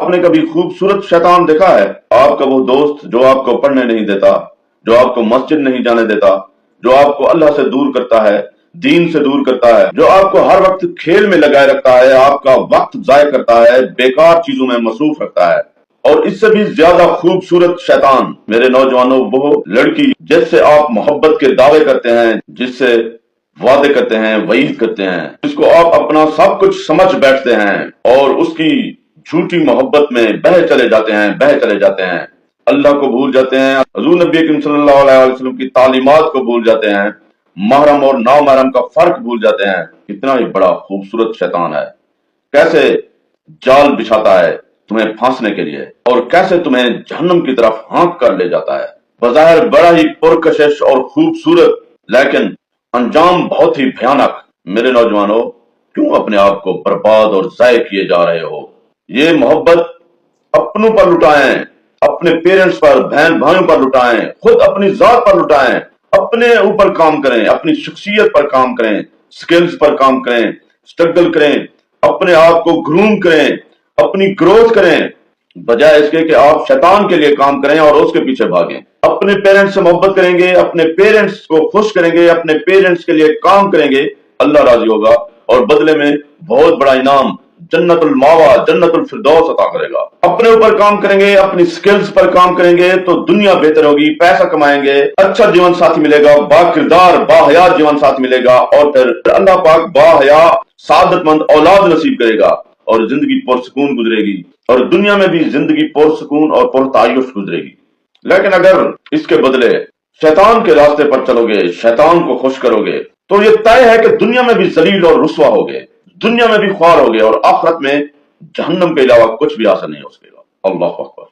آپ نے کبھی خوبصورت شیطان دیکھا ہے؟ آپ کا وہ دوست جو آپ کو پڑھنے نہیں دیتا، جو آپ کو مسجد نہیں جانے دیتا، جو آپ کو اللہ سے دور کرتا ہے، دین سے دور کرتا ہے، جو آپ کو ہر وقت کھیل میں لگائے رکھتا ہے، آپ کا وقت ضائع کرتا ہے، بیکار چیزوں میں مصروف رکھتا ہے۔ اور اس سے بھی زیادہ خوبصورت شیطان میرے نوجوانوں، وہ لڑکی جس سے آپ محبت کے دعوے کرتے ہیں، جس سے وعدے کرتے ہیں، وعید کرتے ہیں، جس کو آپ اپنا سب کچھ سمجھ بیٹھتے ہیں اور اس کی جھوٹی محبت میں بہہ چلے جاتے ہیں، بہہ چلے جاتے ہیں، اللہ کو بھول جاتے ہیں، حضور نبی کریم صلی اللہ علیہ وسلم کی تعلیمات کو بھول جاتے ہیں، محرم اور نامحرم کا فرق بھول جاتے ہیں۔ کتنا ہی بڑا خوبصورت شیطان ہے، کیسے جال بچھاتا ہے تمہیں پھانسنے کے لیے، اور کیسے تمہیں جہنم کی طرف ہانک کر لے جاتا ہے۔ بظاہر بڑا ہی پرکشش اور خوبصورت، لیکن انجام بہت ہی بھیانک۔ میرے نوجوانوں، کیوں اپنے آپ کو برباد اور ضائع کیے جا رہے ہو؟ یہ محبت اپنوں پر لٹائیں، اپنے پیرنٹس پر، بہن بھائیوں پر لٹائیں، خود اپنی ذات پر لٹائیں، اپنے اوپر کام کریں، اپنی شخصیت پر کام کریں، سکلز پر کام کریں، سٹرگل کریں، اپنے آپ کو گروم کریں، اپنی گروتھ کریں، بجائے اس کے کہ آپ شیطان کے لیے کام کریں اور اس کے پیچھے بھاگیں۔ اپنے پیرنٹس سے محبت کریں گے، اپنے پیرنٹس کو خوش کریں گے، اپنے پیرنٹس کے لیے کام کریں گے، اللہ راضی ہوگا اور بدلے میں بہت بڑا انعام جنت الماوا، جنت الفردوس عطا کرے گا۔ اپنے اوپر کام کریں گے، اپنی سکلز پر کام کریں گے تو دنیا بہتر ہوگی، پیسہ کمائیں گے، اچھا جیون ساتھی ملے گا، با کردار با حیا جیون ساتھی ملے گا، اور پھر اللہ پاک با حیا سعادت مند اولاد نصیب کرے گا اور زندگی پرسکون گزرے گی، اور دنیا میں بھی زندگی پرسکون اور پرتعیش گزرے گی۔ لیکن اگر اس کے بدلے شیطان کے راستے پر چلو گے، شیطان کو خوش کرو گے، تو یہ طے ہے کہ دنیا میں بھی ذلیل اور رسوا ہوگے، دنیا میں بھی خوار ہوگے، اور آخرت میں جہنم کے علاوہ کچھ بھی حاصل نہیں ہو سکے گا۔ اللہ اکبر۔